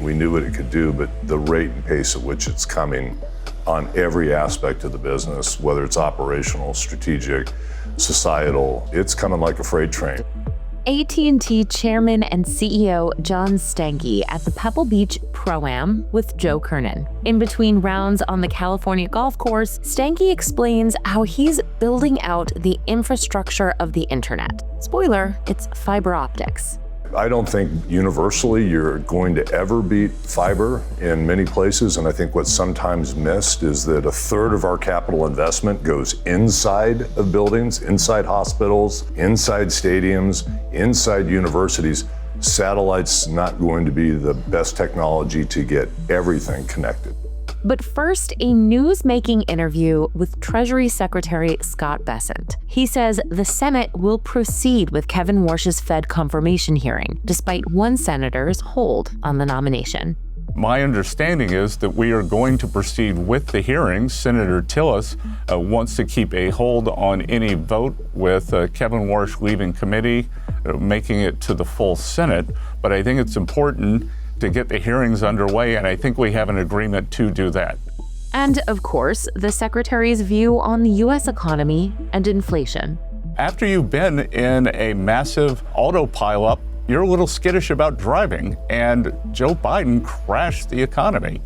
We knew what it could do, but the rate and pace at which it's coming on every aspect of the business, whether it's operational, strategic, societal, it's coming like a freight train. AT&T Chairman and CEO John Stankey at the Pebble Beach Pro-Am with Joe Kernen. In between rounds on the California golf course, Stankey explains how he's building out the infrastructure of the internet. Spoiler, it's fiber optics. I don't think universally you're going to ever beat fiber in many places, and I think what's sometimes missed is that a third of our capital investment goes inside of buildings, inside hospitals, inside stadiums, inside universities. Satellite's not going to be the best technology to get everything connected. But first, a newsmaking interview with Treasury Secretary Scott Bessent. He says the Senate will proceed with Kevin Warsh's Fed confirmation hearing, despite one senator's hold on the nomination. My understanding is that we are going to proceed with the hearings. Senator Tillis wants to keep a hold on any vote with Kevin Warsh leaving committee, making it to the full Senate. But I think it's important to get the hearings underway, and I think we have an agreement to do that. And, of course, the Secretary's view on the U.S. economy and inflation. After you've been in a massive auto pileup, you're a little skittish about driving, and Joe Biden crashed the economy.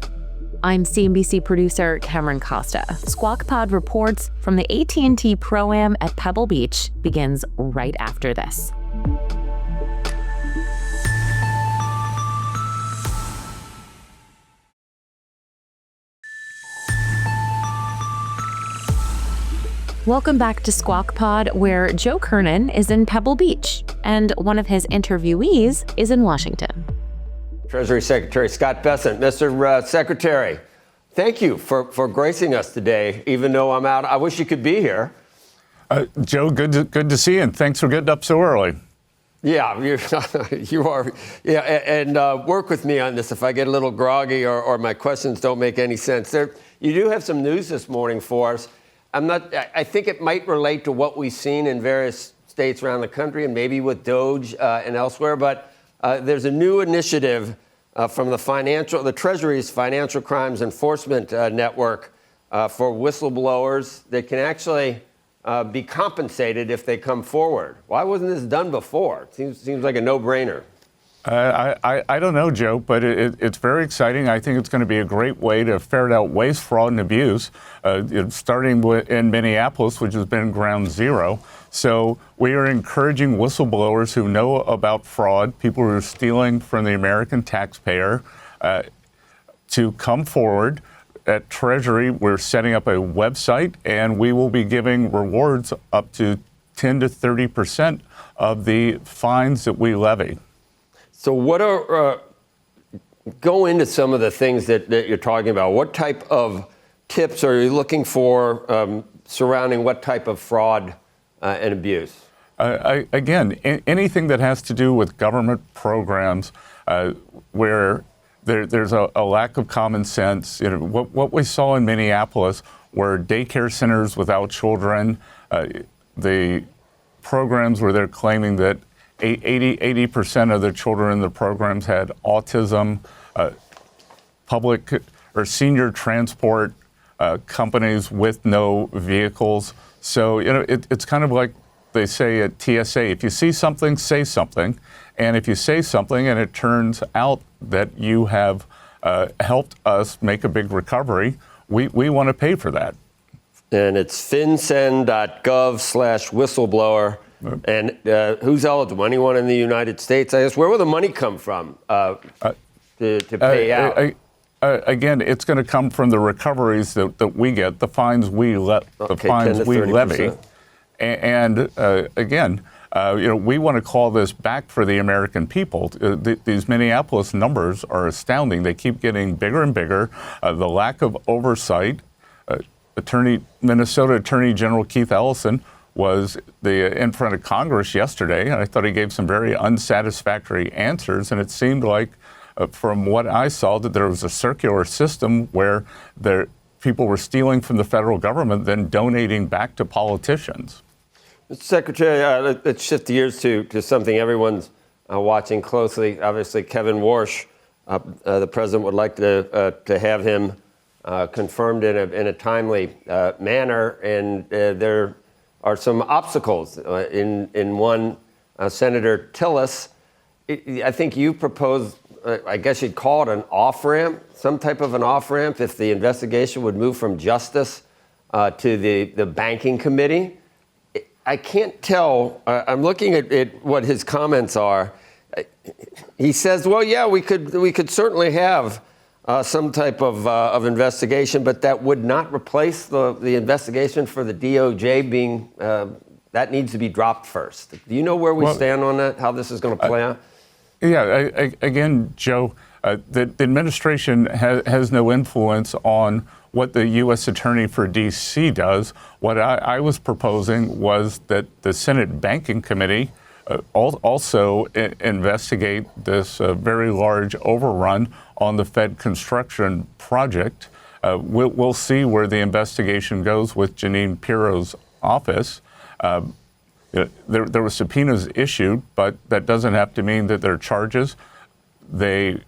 I'm CNBC producer Cameron Costa. Squawk Pod reports from the AT&T Pro-Am at Pebble Beach begins right after this. Welcome back to Squawk Pod, where Joe Kernen is in Pebble Beach, and one of his interviewees is in Washington. Treasury Secretary Scott Bessent. Mr. Secretary, thank you for gracing us today, even though I'm out. I wish you could be here. Joe, good to see you, and thanks for getting up so early. Yeah, you are. Yeah, and work with me on this if I get a little groggy or my questions don't make any sense. You do have some news this morning for us. I think it might relate to what we've seen in various states around the country and maybe with DOGE and elsewhere. But there's a new initiative from the Treasury's Financial Crimes Enforcement Network for whistleblowers that can actually be compensated if they come forward. Why wasn't this done before? It seems like a no-brainer. I don't know, Joe, but it's very exciting. I think it's going to be a great way to ferret out waste, fraud, and abuse, starting in Minneapolis, which has been ground zero. So we are encouraging whistleblowers who know about fraud, people who are stealing from the American taxpayer, to come forward. At Treasury, we're setting up a website, and we will be giving rewards up to 10 to 30% of the fines that we levy. So go into some of the things that you're talking about. What type of tips are you looking for surrounding what type of fraud and abuse? Again, anything that has to do with government programs where there's a lack of common sense. You know, what we saw in Minneapolis were daycare centers without children, the programs where they're claiming that 80% of the children in the programs had autism, public or senior transport companies with no vehicles. So, you know, it's kind of like they say at TSA, if you see something, say something. And if you say something and it turns out that you have helped us make a big recovery, we want to pay for that. And it's fincen.gov/whistleblower. And who's eligible? Anyone in the United States? I guess, where will the money come from to pay out? Again, it's going to come from the recoveries that we get, the fines we levy. And again, we want to call this back for the American people. These Minneapolis numbers are astounding. They keep getting bigger and bigger. The lack of oversight. Minnesota Attorney General Keith Ellison was in front of Congress yesterday, and I thought he gave some very unsatisfactory answers. And it seemed like, from what I saw, that there was a circular system where people were stealing from the federal government, then donating back to politicians. Mr. Secretary, let's shift gears to something everyone's watching closely. Obviously, Kevin Warsh The president would like to have him confirmed in a timely manner, and there are some obstacles. In one, Senator Tillis, I think you proposed, I guess you'd call it an off-ramp, some type of an off-ramp if the investigation would move from justice to the banking committee. I can't tell. I'm looking at what his comments are. He says, well, yeah, we could certainly have some type of investigation, but that would not replace the investigation for the DOJ being, that needs to be dropped first. Do you know where we stand on that, how this is going to play out? Yeah, again, Joe, the administration has no influence on what the U.S. Attorney for D.C. does. What I was proposing was that the Senate Banking Committee also investigate this very large overrun on the Fed construction project. We'll see where the investigation goes with Jeanine Pirro's office. There were subpoenas issued, but that doesn't have to mean that there are charges. They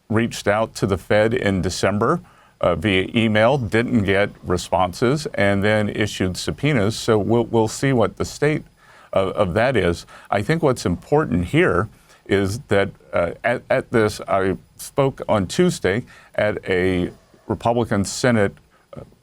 reached out to the Fed in December via email, didn't get responses, and then issued subpoenas. So we'll see what the state of that is. I think what's important here is that at this, I spoke on Tuesday at a Republican Senate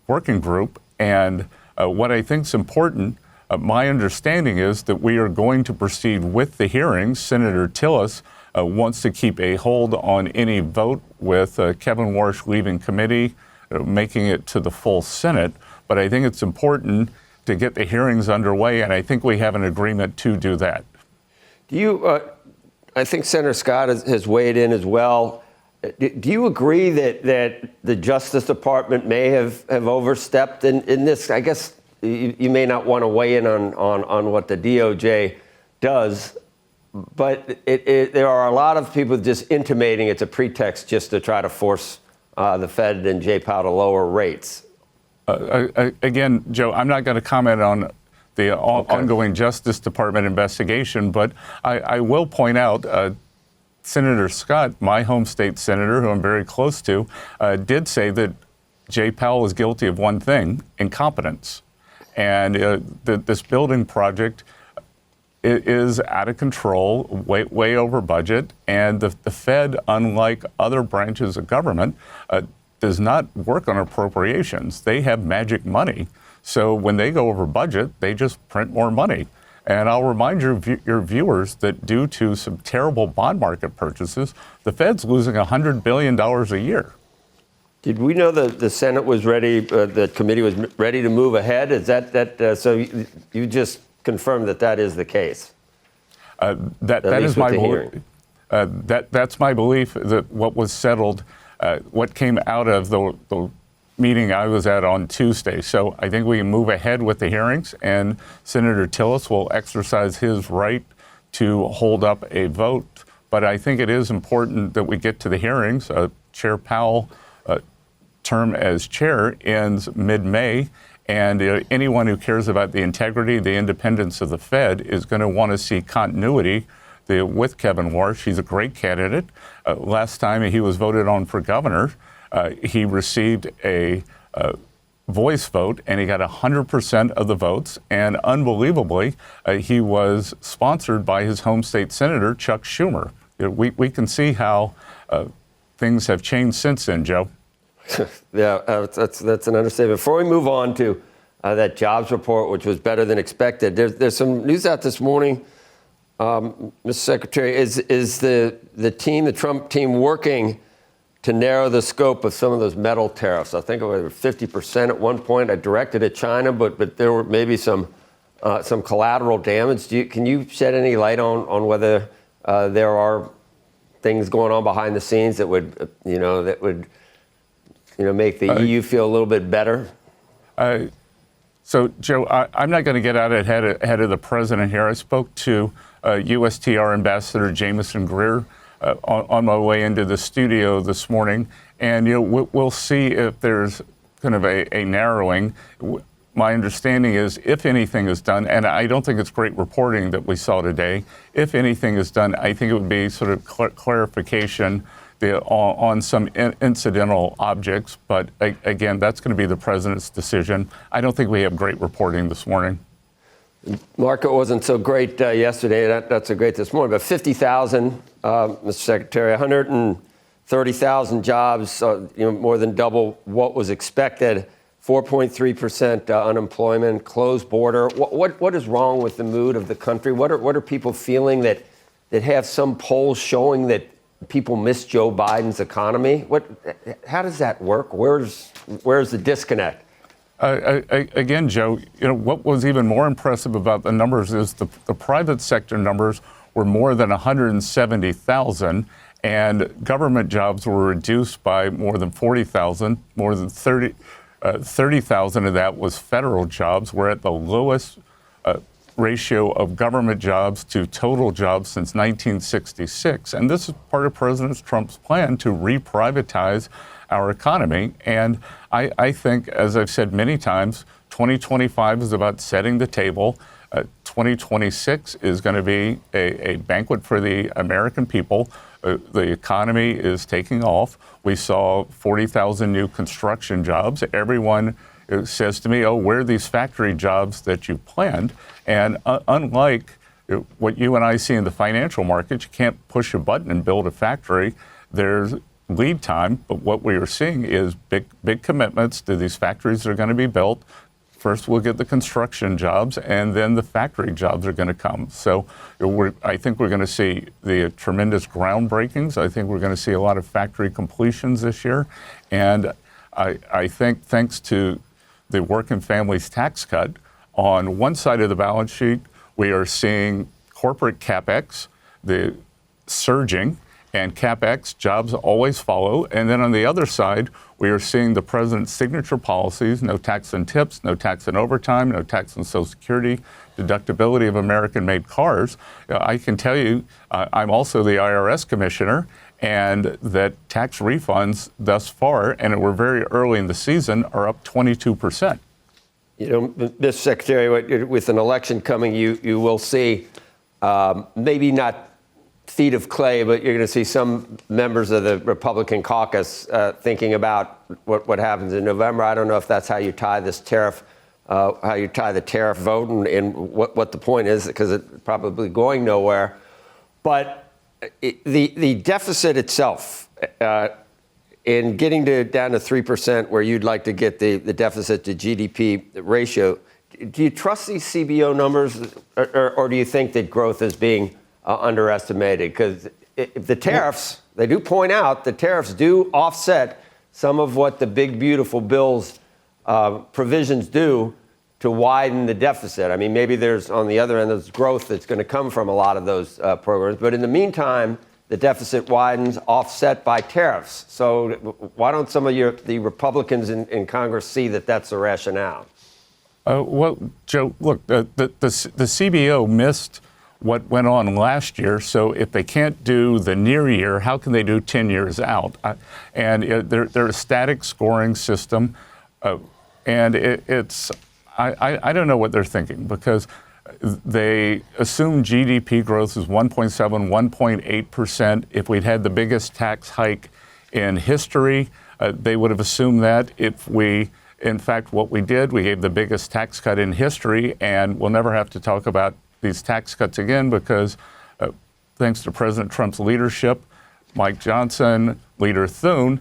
working group, and what I think is important, my understanding is that we are going to proceed with the hearings. Senator Tillis wants to keep a hold on any vote with Kevin Warsh leaving committee, making it to the full Senate. But I think it's important to get the hearings underway, and I think we have an agreement to do that. Do you, I think Senator Scott has weighed in as well. Do you agree that the Justice Department may have overstepped in this? I guess you may not want to weigh in on what the DOJ does, but there are a lot of people just intimating it's a pretext just to try to force the Fed and Jay Powell to lower rates. Again, Joe, I'm not going to comment on the ongoing Justice Department investigation, but I will point out Senator Scott, my home state senator, who I'm very close to, did say that Jay Powell was guilty of one thing, incompetence. And this building project is out of control, way over budget, and the Fed, unlike other branches of government, does not work on appropriations. They have magic money. So when they go over budget, they just print more money. And I'll remind your viewers that due to some terrible bond market purchases, the Fed's losing $100 billion a year. Did we know that the Senate was ready, the committee was ready to move ahead? Is that so you just confirmed that is the case? That is my belief. That's my belief that what was settled, what came out of the meeting I was at on Tuesday. So I think we can move ahead with the hearings, and Senator Tillis will exercise his right to hold up a vote. But I think it is important that we get to the hearings. Chair Powell term as chair ends mid-May, and anyone who cares about the integrity, the independence of the Fed is going to want to see continuity with Kevin Warsh. He's a great candidate. Last time he was voted on for governor, he received a voice vote, and he got 100% of the votes. And unbelievably, he was sponsored by his home state senator, Chuck Schumer. We can see how things have changed since then, Joe. Yeah, that's an understatement. Before we move on to that jobs report, which was better than expected, there's some news out this morning, Mr. Secretary. Is the Trump team working to narrow the scope of some of those metal tariffs? I think it was 50% at one point. I directed at China, but there were maybe some collateral damage. Can you shed any light on whether there are things going on behind the scenes that would make the EU feel a little bit better? So, Joe, I'm not going to get out ahead of the president here. I spoke to USTR Ambassador Jameson Greer on my way into the studio this morning, and we'll see if there's kind of a narrowing. My understanding is if anything is done, and I don't think it's great reporting that we saw today, if anything is done, I think it would be sort of clarification. on some incidental objects. But again, that's going to be the president's decision. I don't think we have great reporting this morning. Market wasn't so great yesterday. Not so great this morning. But 50,000, Mr. Secretary, 130,000 jobs, more than double what was expected. 4.3% unemployment, closed border. What is wrong with the mood of the country? What are people feeling that have some polls showing that people miss Joe Biden's economy? How does that work? Where's the disconnect? Again, Joe, what was even more impressive about the numbers is the private sector numbers were more than 170,000, and government jobs were reduced by more than 40,000, more than 30,000 of that was federal jobs. We're at the lowest ratio of government jobs to total jobs since 1966. And this is part of President Trump's plan to reprivatize our economy. And I think, as I've said many times, 2025 is about setting the table. 2026 is going to be a banquet for the American people. The economy is taking off. We saw 40,000 new construction jobs. Everyone says to me, where are these factory jobs that you planned? And unlike what you and I see in the financial markets, you can't push a button and build a factory. There's lead time, but what we are seeing is big commitments to these factories that are going to be built. First, we'll get the construction jobs, and then the factory jobs are going to come. So I think we're going to see the tremendous groundbreakings. I think we're going to see a lot of factory completions this year. And I think thanks to the working families tax cut, on one side of the balance sheet, we are seeing corporate CapEx, the surging, and CapEx, jobs always follow. And then on the other side, we are seeing the president's signature policies: no tax on tips, no tax on overtime, no tax on Social Security, deductibility of American-made cars. I can tell you, I'm also the IRS commissioner, and that tax refunds thus far, and we're very early in the season, are up 22%. Mr. Secretary, with an election coming, you will see maybe not feet of clay, but you're going to see some members of the Republican caucus thinking about what happens in November. I don't know if that's how you tie this tariff, how you tie the tariff vote, and what the point is, because it's probably going nowhere. But the deficit itself, in getting down to 3%, where you'd like to get the deficit to GDP ratio, do you trust these CBO numbers, or do you think that growth is being underestimated? Because if the tariffs, they do point out the tariffs do offset some of what the big, beautiful bill's provisions do to widen the deficit. I mean, maybe there's, on the other end, there's growth that's going to come from a lot of those programs. But in the meantime, the deficit widens, offset by tariffs. So why don't some of the Republicans in Congress see that that's the rationale? Well, Joe, look, the CBO missed what went on last year. So if they can't do the near year, how can they do 10 years out? And they're a static scoring system. And I don't know what they're thinking, because they assume GDP growth is 1.7, 1.8%. If we'd had the biggest tax hike in history, they would have assumed that. In fact, what we did, we gave the biggest tax cut in history, and we'll never have to talk about these tax cuts again, because thanks to President Trump's leadership, Mike Johnson, Leader Thune,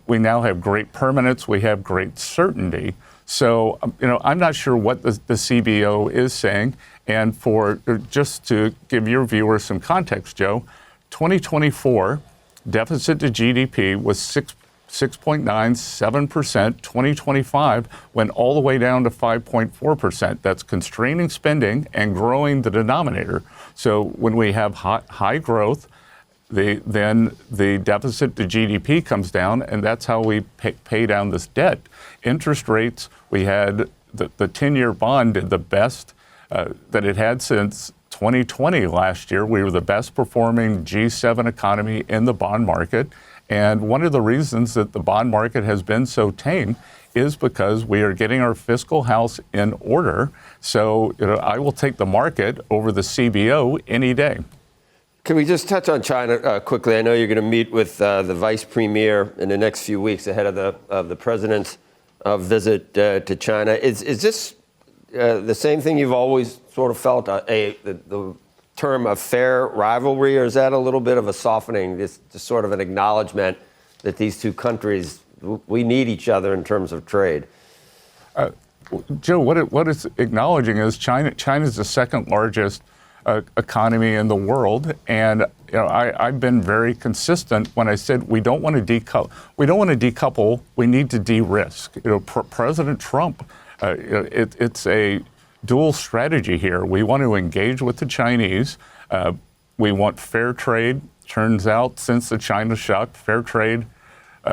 we now have great permanence, we have great certainty. So, I'm not sure what the CBO is saying. And just to give your viewers some context, Joe, 2024 deficit to GDP was 6.97%. 2025 went all the way down to 5.4%. That's constraining spending and growing the denominator. So when we have high growth, then the deficit to GDP comes down, and that's how we pay down this debt. Interest rates, we had the 10-year bond did the best that it had since 2020 last year. We were the best performing G7 economy in the bond market. And one of the reasons that the bond market has been so tame is because we are getting our fiscal house in order. So I will take the market over the CBO any day. Can we just touch on China quickly? I know you're going to meet with the vice premier in the next few weeks ahead of the president's visit to China. Is this the same thing you've always sort of felt, the term of fair rivalry, or is that a little bit of a softening, just sort of an acknowledgement that these two countries, we need each other in terms of trade? Joe, what it's acknowledging is China's the second largest economy in the world, and I've been very consistent when I said we don't want to decouple. We need to de-risk. President Trump, it's a dual strategy here. We want to engage with the Chinese. We want fair trade. Turns out, since the China shock, fair trade,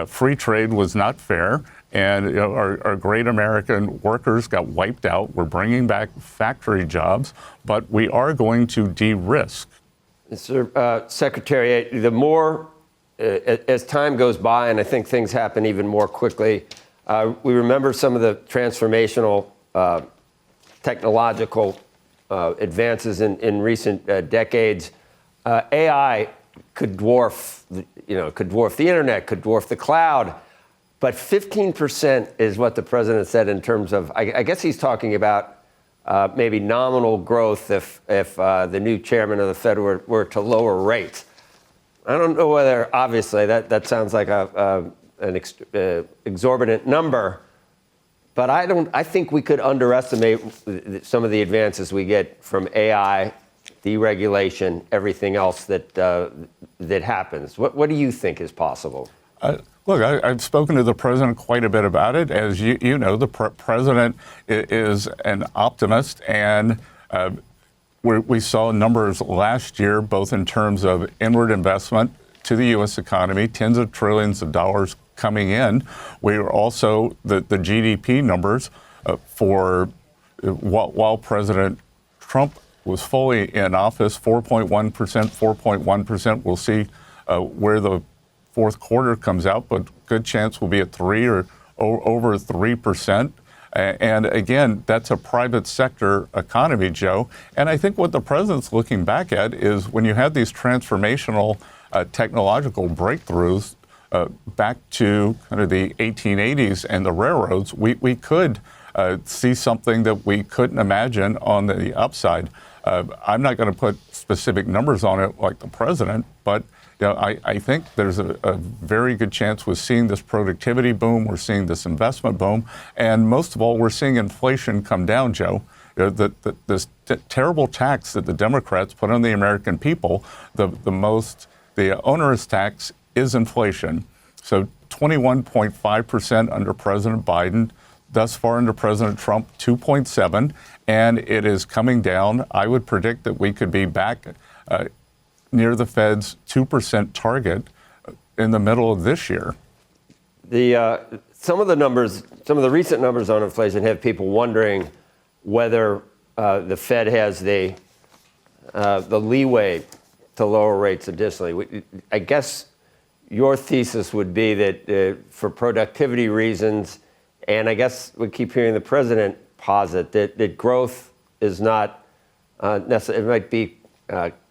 free trade was not fair. And our great American workers got wiped out. We're bringing back factory jobs, but we are going to de-risk. Mr. Secretary, the more, as time goes by, and I think things happen even more quickly, we remember some of the transformational technological advances in recent decades. AI could dwarf, could dwarf the internet, could dwarf the cloud. But 15% is what the president said in terms of, I guess he's talking about maybe nominal growth if the new chairman of the Fed were to lower rates. I don't know whether, obviously, that sounds like an exorbitant number, but I think we could underestimate some of the advances we get from AI, deregulation, everything else that happens. What do you think is possible? Look, I've spoken to the president quite a bit about it. As you know, the president is an optimist, and we saw numbers last year, both in terms of inward investment to the U.S. economy, tens of trillions of dollars coming in. We were also the GDP numbers while President Trump was fully in office, 4.1%, 4.1%. We'll see where the fourth quarter comes out, but good chance will be at 3 or over 3%. And again, that's a private sector economy, Joe. And I think what the president's looking back at is when you have these transformational technological breakthroughs back to kind of the 1880s and the railroads, we could see something that we couldn't imagine on the upside. I'm not going to put specific numbers on it like the president, but I think there's a very good chance we're seeing this productivity boom, we're seeing this investment boom, and most of all, we're seeing inflation come down, Joe. This terrible tax that the Democrats put on the American people, the onerous tax is inflation. So 21.5% under President Biden, thus far under President Trump, 2.7%, and it is coming down. I would predict that we could be back near the Fed's 2% target in the middle of this year. Some of the recent numbers on inflation have people wondering whether the Fed has the leeway to lower rates additionally. I guess your thesis would be that for productivity reasons, and I guess we keep hearing the president posit that growth is not necessarily, it might be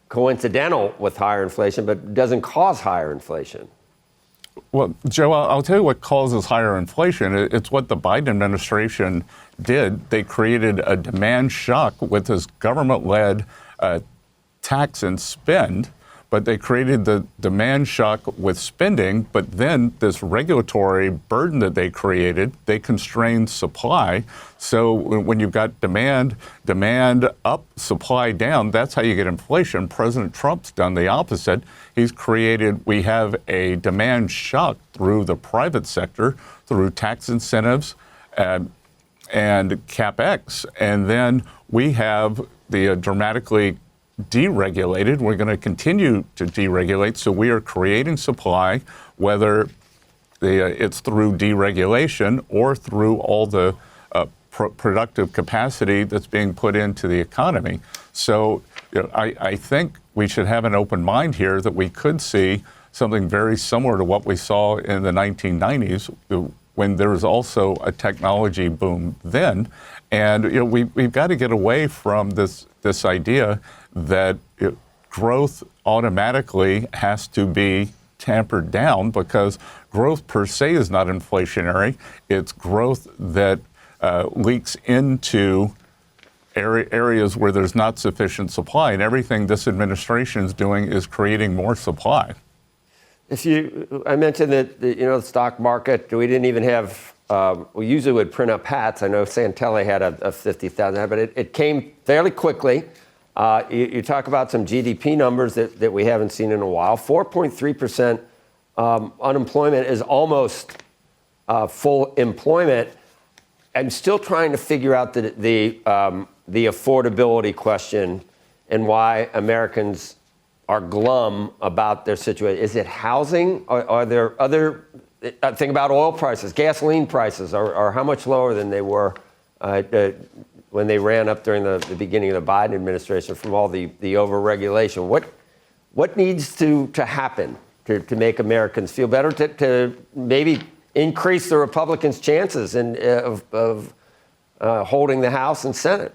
coincidental with higher inflation, but doesn't cause higher inflation. Well, Joe, I'll tell you what causes higher inflation. It's what the Biden administration did. They created a demand shock with this government-led tax and spend, but they created the demand shock with spending, but then this regulatory burden that they created, they constrained supply. So when you've got demand up, supply down, that's how you get inflation. President Trump's done the opposite. We have a demand shock through the private sector, through tax incentives and CapEx. And then we have the dramatically deregulated. We're going to continue to deregulate. So we are creating supply, whether it's through deregulation or through all the productive capacity that's being put into the economy. So I think we should have an open mind here that we could see something very similar to what we saw in the 1990s when there was also a technology boom then. And we've got to get away from this idea that growth automatically has to be tampered down because growth per se is not inflationary. It's growth that leaks into areas where there's not sufficient supply, and everything this administration is doing is creating more supply. I mentioned that the stock market, we didn't even have. We usually would print up hats. I know Santelli had a 50,000, but it came fairly quickly. You talk about some GDP numbers that we haven't seen in a while. 4.3% unemployment is almost full employment. I'm still trying to figure out the affordability question and why Americans are glum about their situation. Is it housing? Are there other? Think about oil prices. Gasoline prices are how much lower than they were when they ran up during the beginning of the Biden administration from all the overregulation. What needs to happen to make Americans feel better, to maybe increase the Republicans' chances of holding the House and Senate?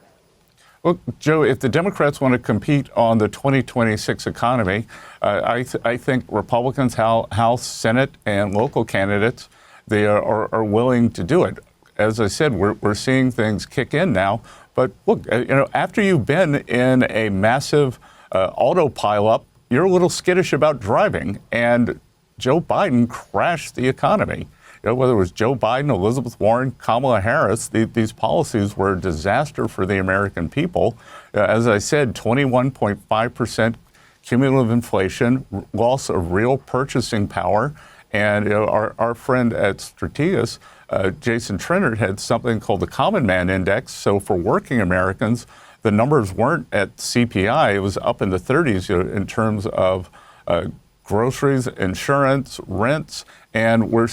Well, Joe, if the Democrats want to compete on the 2026 economy, I think Republicans, House, Senate, and local candidates, they are willing to do it. As I said, we're seeing things kick in now. But look, after you've been in a massive auto pileup, you're a little skittish about driving. And Joe Biden crashed the economy. Whether it was Joe Biden, Elizabeth Warren, Kamala Harris, these policies were a disaster for the American people. As I said, 21.5% cumulative inflation, loss of real purchasing power. And our friend at Strategas, Jason Trennert, had something called the Common Man Index. So for working Americans, the numbers weren't at CPI. It was up in the 30s in terms of groceries, insurance, rents, and we're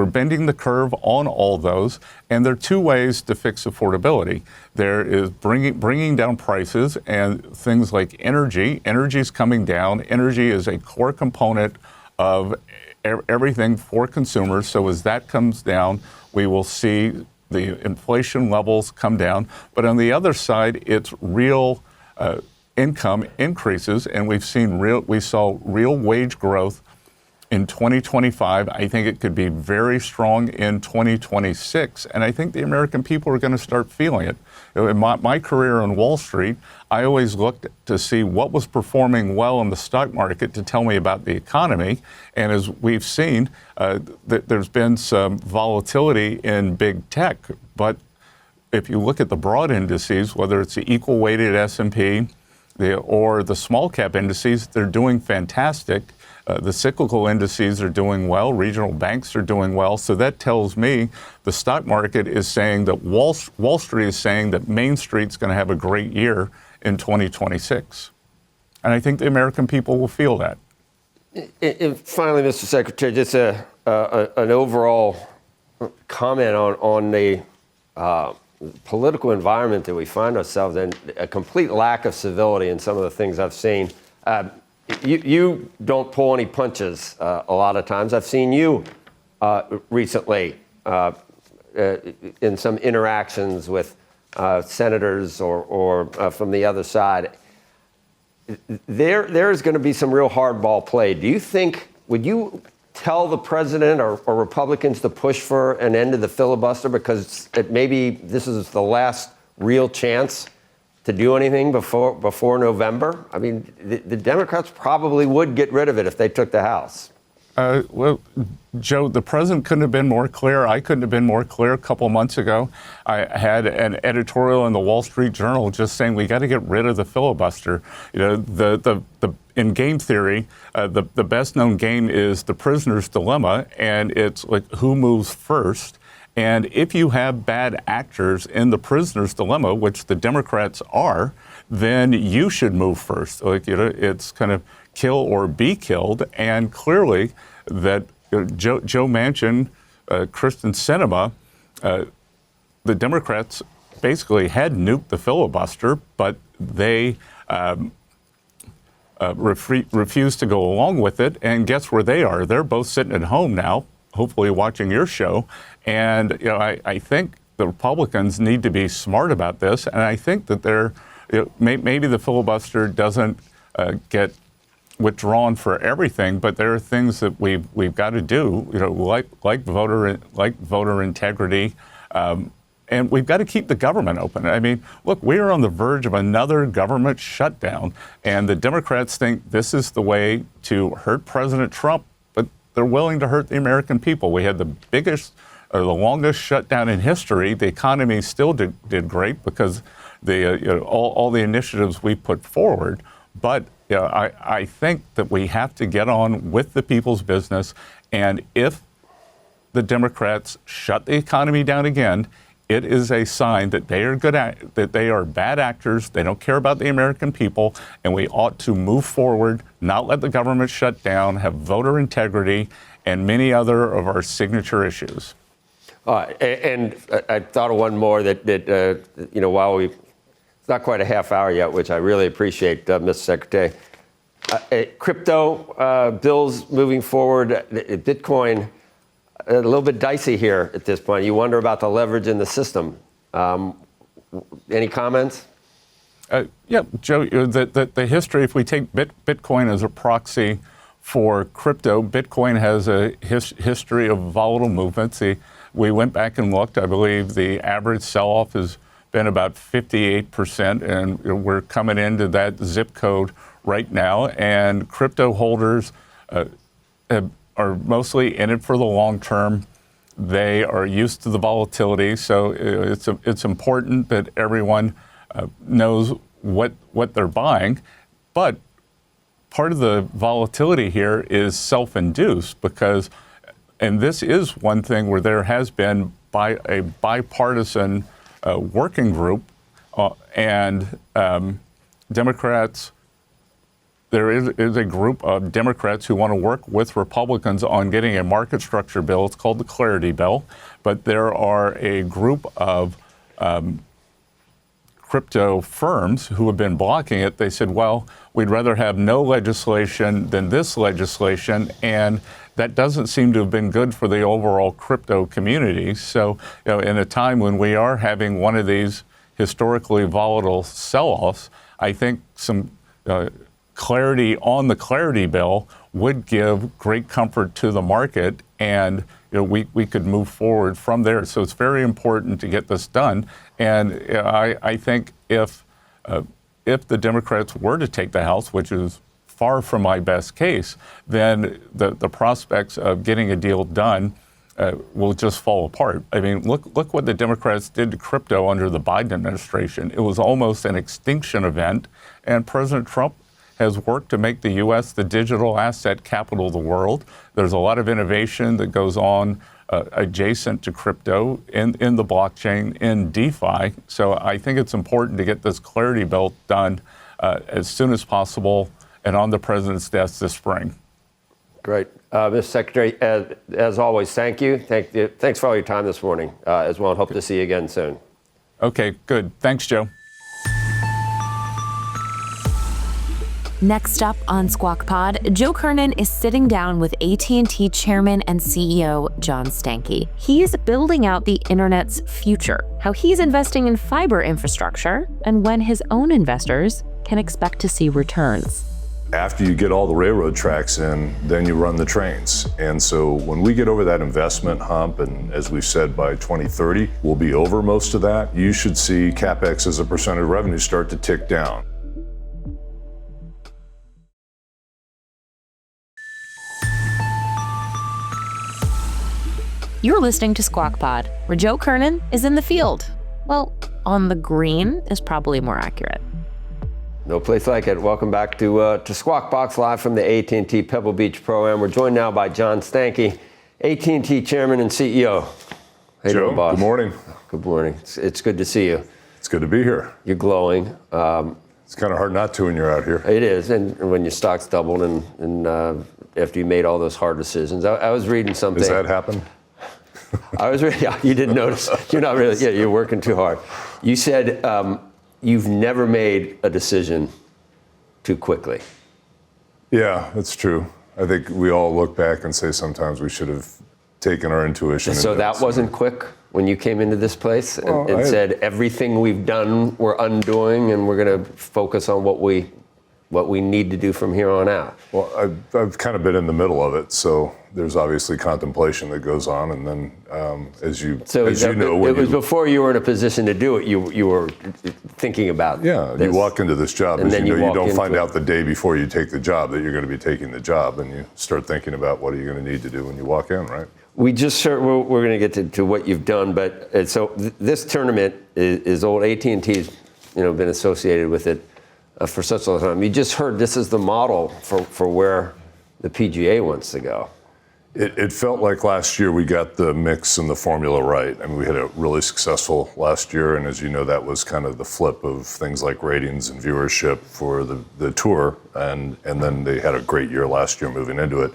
bending the curve on all those. And there are two ways to fix affordability. There is bringing down prices and things like energy. Energy is coming down. Energy is a core component of everything for consumers. So as that comes down, we will see the inflation levels come down. But on the other side, it's real income increases, and we saw real wage growth in 2025. I think it could be very strong in 2026, and I think the American people are going to start feeling it. In my career on Wall Street, I always looked to see what was performing well in the stock market to tell me about the economy, and as we've seen, there's been some volatility in big tech, but if you look at the broad indices, whether it's the equal weighted S&P, or the small cap indices, they're doing fantastic. The cyclical indices are doing well. Regional banks are doing well. So that tells me the stock market is saying that Wall Street is saying that Main Street's going to have a great year in 2026. And I think the American people will feel that. And finally, Mr. Secretary, just an overall comment on the political environment that we find ourselves in, a complete lack of civility in some of the things I've seen. You don't pull any punches a lot of times. I've seen you recently in some interactions with senators or from the other side. There is going to be some real hardball play. Do you think, would you tell the president or Republicans to push for an end to the filibuster because maybe this is the last real chance to do anything before November? I mean, the Democrats probably would get rid of it if they took the House. Well, Joe, the president couldn't have been more clear. I couldn't have been more clear a couple months ago. I had an editorial in the Wall Street Journal just saying we got to get rid of the filibuster. In game theory, the best known game is the prisoner's dilemma, and it's like who moves first. And if you have bad actors in the prisoner's dilemma, which the Democrats are, then you should move first. It's kind of kill or be killed. And clearly that Joe Manchin, Kristen Sinema, the Democrats basically had nuked the filibuster, but they refused to go along with it. And guess where they are? They're both sitting at home now, hopefully watching your show. And I think the Republicans need to be smart about this. And I think that maybe the filibuster doesn't get withdrawn for everything, but there are things that we've got to do, like voter integrity, and we've got to keep the government open. I mean, look, we are on the verge of another government shutdown, and the Democrats think this is the way to hurt President Trump, but they're willing to hurt the American people. We had the biggest, or the longest shutdown in history. The economy still did great because all the initiatives we put forward, but I think that we have to get on with the people's business, and if the Democrats shut the economy down again, it is a sign that they are that they are bad actors. They don't care about the American people, and we ought to move forward, not let the government shut down, have voter integrity, and many other of our signature issues. And I thought of one more that while it's not quite a half hour yet, which I really appreciate, Mr. Secretary. Crypto bills moving forward, Bitcoin, a little bit dicey here at this point. You wonder about the leverage in the system. Any comments? Yeah, Joe, the history, if we take Bitcoin as a proxy for crypto, Bitcoin has a history of volatile movements. We went back and looked. I believe the average sell-off has been about 58%, and we're coming into that zip code right now. And crypto holders are mostly in it for the long term. They are used to the volatility, so it's important that everyone knows what they're buying. But part of the volatility here is self-induced because, and this is one thing where there has been a bipartisan working group and Democrats. There is a group of Democrats who want to work with Republicans on getting a market structure bill. It's called the Clarity Bill. But there are a group of crypto firms who have been blocking it. They said, well, we'd rather have no legislation than this legislation. And that doesn't seem to have been good for the overall crypto community. So, in a time when we are having one of these historically volatile sell-offs, I think some clarity on the Clarity Bill would give great comfort to the market, and we could move forward from there. So it's very important to get this done. And I think if the Democrats were to take the House, which is far from my best case, then the prospects of getting a deal done will just fall apart. I mean, look what the Democrats did to crypto under the Biden administration. It was almost an extinction event, and President Trump has worked to make the U.S. the digital asset capital of the world. There's a lot of innovation that goes on adjacent to crypto in the blockchain, in DeFi. So I think it's important to get this Clarity Bill done as soon as possible and on the president's desk this spring. Great. Mr. Secretary, as always, thank you. Thanks for all your time this morning as well, and hope to see you again soon. Okay, good. Thanks, Joe. Next up on Squawk Pod, Joe Kernen is sitting down with AT&T Chairman and CEO John Stankey. He's building out the internet's future, how he's investing in fiber infrastructure, and when his own investors can expect to see returns. After you get all the railroad tracks in, then you run the trains. And so when we get over that investment hump, and as we've said, by 2030, we'll be over most of that, you should see CapEx as a percent of revenue start to tick down. You're listening to Squawk Pod, where Joe Kernen is in the field. Well, on the green is probably more accurate. No place like it. Welcome back to Squawk Box live from the AT&T Pebble Beach Pro-Am. We're joined now by John Stankey, AT&T Chairman and CEO. Hey, Joe, boss. good morning. Good morning. It's good to see you. It's good to be here. You're glowing. It's kind of hard not to when you're out here. It is, and when your stock's doubled and after you made all those hard decisions. I was reading something. Does that happen? You didn't notice. You're not really, you're working too hard. You said you've never made a decision too quickly. Yeah, that's true. I think we all look back and say sometimes we should have taken our intuition. So that wasn't quick when you came into this place and said everything we've done we're undoing and we're going to focus on what we what we need to do from here on out? Well, I've kind of been in the middle of it, so there's obviously contemplation that goes on, and then as you know, it was before you were in a position to do it. You were thinking about this. You walk into this job, And as then you know, you you don't walk find into out the day before you take the job that you're going to be taking the job, and you start thinking about what are you going to need to do when you walk in, right? We just we're going to get to what you've done, but this tournament is old. AT&T's been associated with it for such a long time. You just heard this is the model for where the PGA wants to go. It felt like last year we got the mix and the formula right. I mean, we had a really successful last year, and as you know, that was kind of the flip of things like ratings and viewership for the tour, and then they had a great year last year moving into it.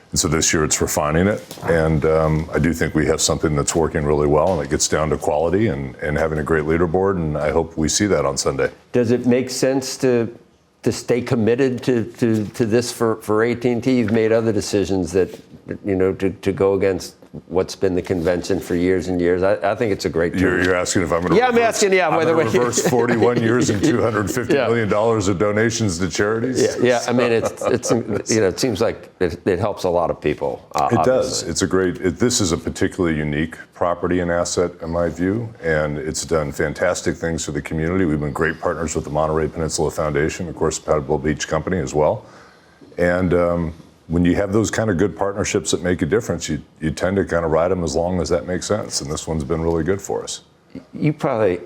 And so this year it's refining it, and I do think we have something that's working really well, and it gets down to quality and having a great leaderboard, and I hope we see that on Sunday. Does it make sense to stay committed to this for AT&T? You've made other decisions that, to go against what's been the convention for years and years. I think it's a great tournament. You're asking if I'm going to I'm asking, reverse 41 years and $250 million of donations to charities? Yeah. I mean, it seems like it helps a lot of people. It does. It's this is a particularly unique property and asset in my view, and it's done fantastic things for the community. We've been great partners with the Monterey Peninsula Foundation, of course, Pebble Beach Company as well. And when you have those kind of good partnerships that make a difference, you tend to kind of ride them as long as that makes sense. And this one's been really good for us. You probably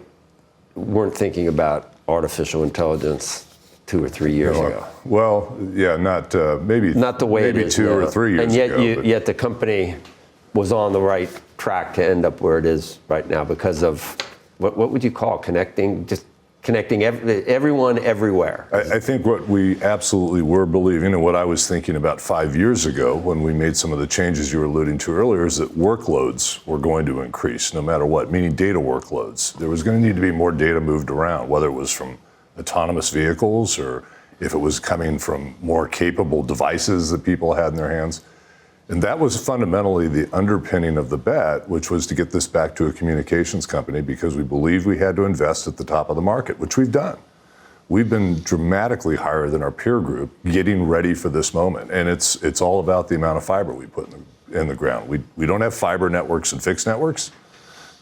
weren't thinking about artificial intelligence 2 or 3 years ago. Well, yeah, not maybe the way maybe it is 2 or 3 years ago. And yet the company was on the right track to end up where it is right now because of what would you call connecting everyone everywhere? I think what we absolutely were believing, and what I was thinking about 5 years ago when we made some of the changes you were alluding to earlier, is that workloads were going to increase no matter what, meaning data workloads. There was going to need to be more data moved around, whether it was from autonomous vehicles or if it was coming from more capable devices that people had in their hands. And that was fundamentally the underpinning of the bet, which was to get this back to a communications company because we believed we had to invest at the top of the market, which we've done. We've been dramatically higher than our peer group getting ready for this moment. And it's all about the amount of fiber we put in the ground. We don't have fiber networks and fixed networks.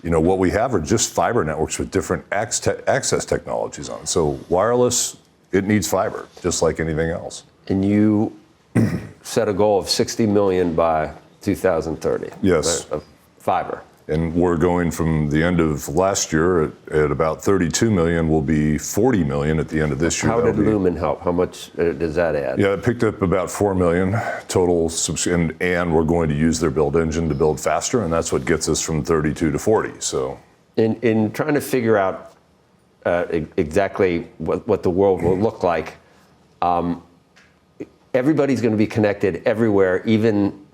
What we have are just fiber networks with different access technologies on it. So wireless, it needs fiber, just like anything else. And you set a goal of 60 million by 2030. Yes. Of fiber. And we're going from the end of last year at about 32 million, will be 40 million at the end of this year. How did Lumen help? How much does that add? Yeah, it picked up about 4 million total, and we're going to use their build engine to build faster, and that's what gets us from 32 to 40. So, in trying to figure out exactly what the world will look like, everybody's going to be connected everywhere, even,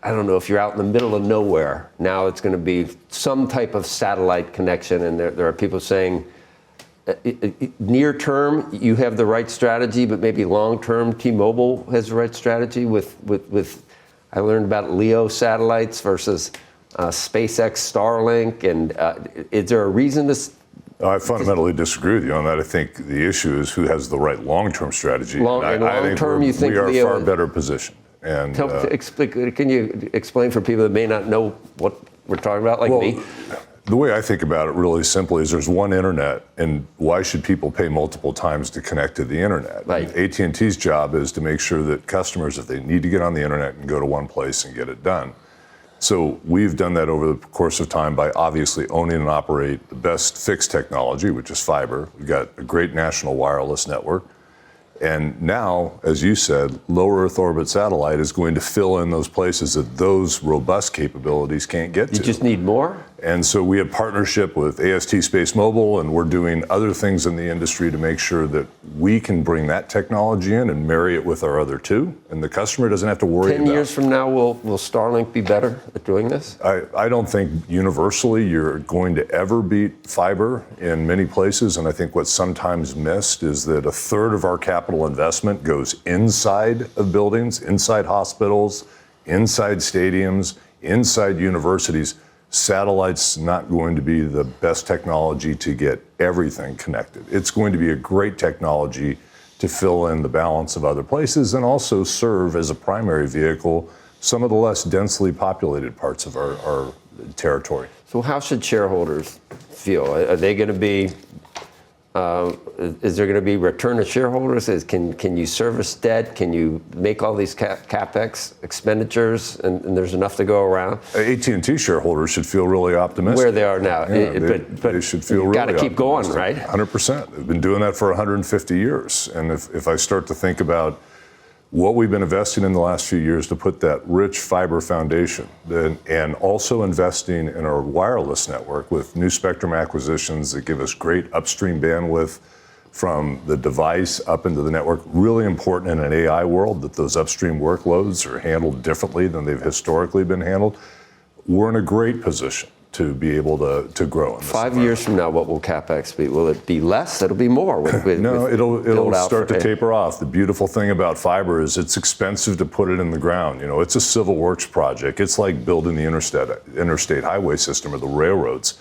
I don't know, if you're out in the middle of nowhere. Now it's going to be some type of satellite connection, and there are people saying, near term, you have the right strategy, but maybe long term, T-Mobile has the right strategy with I learned about LEO satellites versus SpaceX Starlink, and is there a reason to... I fundamentally disagree with you on that. I think the issue is who has the right long-term strategy. I think we are far better positioned. And can you explain for people that may not know what we're talking about, like me? The way I think about it really simply is there's one internet, and why should people pay multiple times to connect to the internet? Right. AT&T's job is to make sure that customers, if they need to get on the internet, can go to one place and get it done. So we've done that over the course of time by obviously owning and operate the best fixed technology, which is fiber. We've got a great national wireless network. And now, as you said, low Earth orbit satellite is going to fill in those places that those robust capabilities can't get to. You just need more? And so we have partnership with AST Space Mobile, and we're doing other things in the industry to make sure that we can bring that technology in and marry it with our other two, and the customer doesn't have to worry about it. 10 years from now, will Starlink be better at doing this? I don't think universally you're going to ever beat fiber in many places, and I think what's sometimes missed is that a third of our capital investment goes inside of buildings, inside hospitals, inside stadiums, inside universities. Satellite's not going to be the best technology to get everything connected. It's going to be a great technology to fill in the balance of other places and also serve as a primary vehicle some of the less densely populated parts of our territory. So how should shareholders feel? Are they going to be, is there going to be return to shareholders? Can you service debt? Can you make all these CapEx expenditures and there's enough to go around? AT&T shareholders should feel really optimistic. Where they are now. Yeah, but they should feel really got to keep going, right? 100%. They've been doing that for 150 years. And if I start to think about what we've been investing in the last few years to put that rich fiber foundation, and also investing in our wireless network with new spectrum acquisitions that give us great upstream bandwidth from the device up into the network. Really important in an AI world that those upstream workloads are handled differently than they've historically been handled. We're in a great position to be able to grow. In this 5 years from now, what will CapEx be? Will it be less? It'll be more. No, it'll start to taper off. The beautiful thing about fiber is it's expensive to put it in the ground. You know, it's a civil works project. It's like building the interstate highway system or the railroads.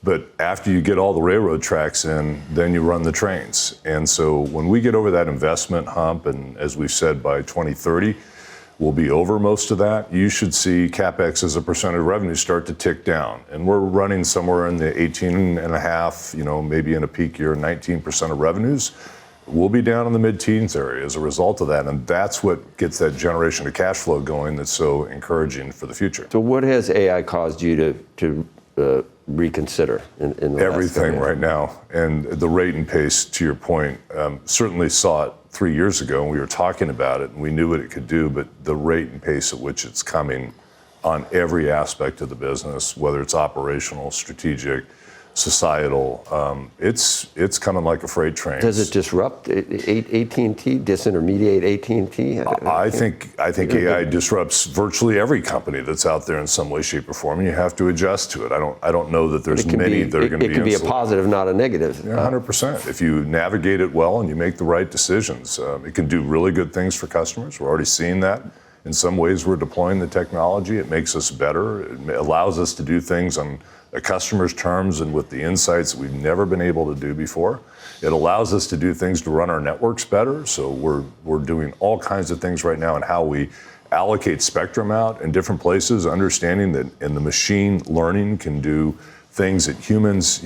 But after you get all the railroad tracks in, then you run the trains. And so when we get over that investment hump, and as we've said, by 2030, we'll be over most of that, you should see CapEx as a percent of revenue start to tick down. And we're running somewhere in the 18.5, maybe in a peak year, 19% of revenues. We'll be down in the mid-teens area as a result of that. And that's what gets that generation of cash flow going that's so encouraging for the future. So what has AI caused you to reconsider in the everything last right now? And the rate and pace, to your point, certainly saw it 3 years ago, and we were talking about it, and we knew what it could do, but the rate and pace at which it's coming on every aspect of the business, whether it's operational, strategic, societal, it's coming like a freight train. Does it disrupt AT&T, disintermediate AT&T? I think AI disrupts virtually every company that's out there in some way, shape, or form, and you have to adjust to it. I don't know that there's many that are going to be. It can be a positive, not a negative. Yeah, 100%. If you navigate it well and you make the right decisions, it can do really good things for customers. We're already seeing that. In some ways, we're deploying the technology. It makes us better. It allows us to do things on a customer's terms and with the insights that we've never been able to do before. It allows us to do things to run our networks better. So we're doing all kinds of things right now in how we allocate spectrum out in different places, understanding that in the machine learning can do things that humans,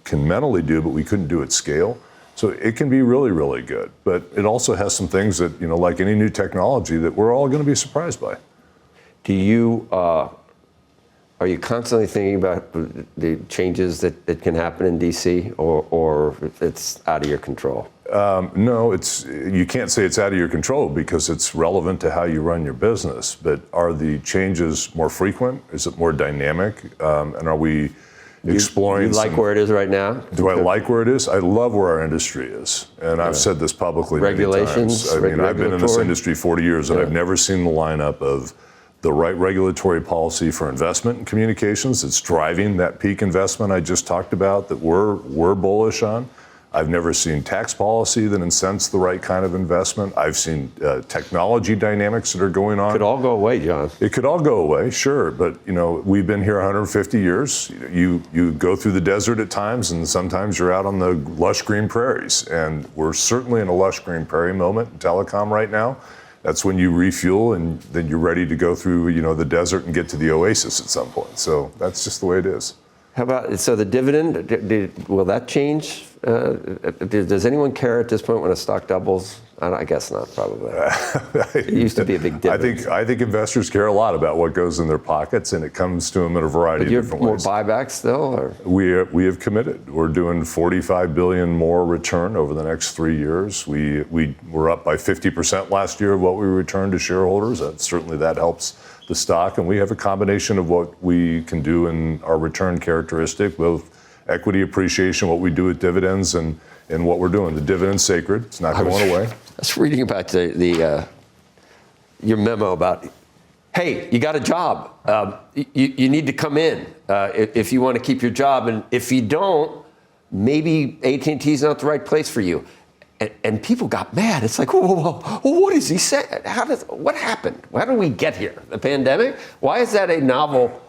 can mentally do, but we couldn't do at scale. So it can be really, really good. But it also has some things that, like any new technology, that we're all going to be surprised by. Do you Are you constantly thinking about the changes that can happen in D.C., or it's out of your control? No, you can't say it's out of your control because it's relevant to how you run your business. But are the changes more frequent? Is it more dynamic? And are we exploring? You like where it is right now? Do I like where it is? I love where our industry is. And I've said this publicly regulations, many times. I've been in this industry 40 years, and I've never seen the lineup of the right regulatory policy for investment in communications that's driving that peak investment I just talked about that we're bullish on. I've never seen tax policy that incents the right kind of investment. I've seen technology dynamics that are going on. It could all go away, John. It could all go away, sure. But, we've been here 150 years. You go through the desert at times, and sometimes you're out on the lush green prairies. And we're certainly in a lush green prairie moment in telecom right now. That's when you refuel, and then you're ready to go through, the desert and get to the oasis at some point. So that's just the way it is. How about, the dividend, will that change? Does anyone care at this point when a stock doubles? I guess not, probably. It used to be a big dividend. I think investors care a lot about what goes in their pockets, and it comes to them in a variety of different ways. More buybacks still? Or? We have committed. We're doing $45 billion more return over the next 3 years. We were up by 50% last year of what we returned to shareholders. Certainly that helps the stock, and we have a combination of what we can do in our return characteristic, both equity appreciation, what we do with dividends, and what we're doing. The dividend's sacred. It's not going away. I was reading about your memo about, hey, you got a job. You need to come in if you want to keep your job. And if you don't, maybe AT&T is not the right place for you. And people got mad. It's like, whoa, what is he saying? What happened? How did we get here? The pandemic? Why is that a novel?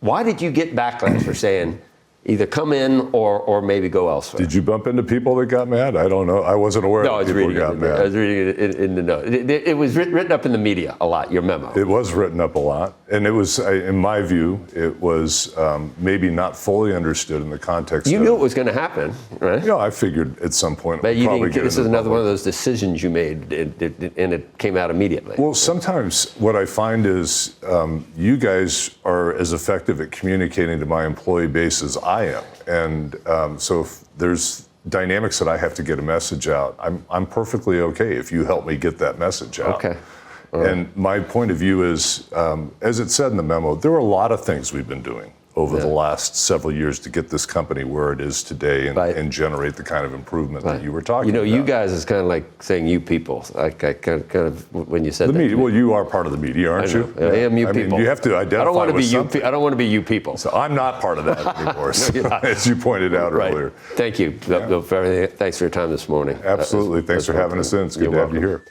Why did you get backlash for saying, either come in or maybe go elsewhere. Did you bump into people that got mad? I don't know. I wasn't aware No, I that was people reading got it. mad. I was reading it in the note. It was written up in the media a lot. Your memo. It was written up a lot, and it was, in my view, it was maybe not fully understood in the context. You knew it was going to happen, right? You know, I figured at some point. But we'd you probably didn't. get This into is the another one public. of those decisions you made, and it came out immediately. Well, sometimes what I find is you guys are as effective at communicating to my employee base as I am, and so if there's dynamics that I have to get a message out, I'm perfectly okay if you help me get that message out. Okay. And my point of view is, as it said in the memo, there are a lot of things we've been doing over the last several years to get this company where it is today and generate the kind of improvement that you were talking about. You guys is kind of like saying you people. I kind of when you said The that. media. Well, you are part of the media, aren't you? I am you people. Mean, you have to identify. I don't want to be with you. something. I don't want to be you people. So I'm not part of that anymore, as you pointed out earlier. Thank you. Thanks for your time this morning. Absolutely. Thanks for having us in. It's good to have you here.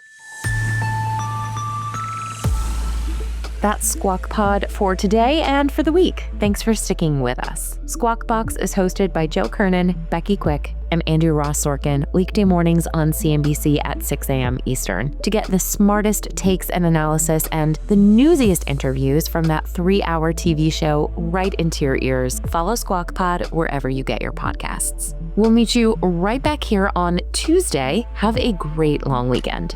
That's Squawk Pod for today and for the week. Thanks for sticking with us. Squawk Box is hosted by Joe Kernen, Becky Quick, and Andrew Ross Sorkin, weekday mornings on CNBC at 6 a.m. Eastern. To get the smartest takes and analysis and the newsiest interviews from that 3-hour TV show right into your ears, follow Squawk Pod wherever you get your podcasts. We'll meet you right back here on Tuesday. Have a great long weekend.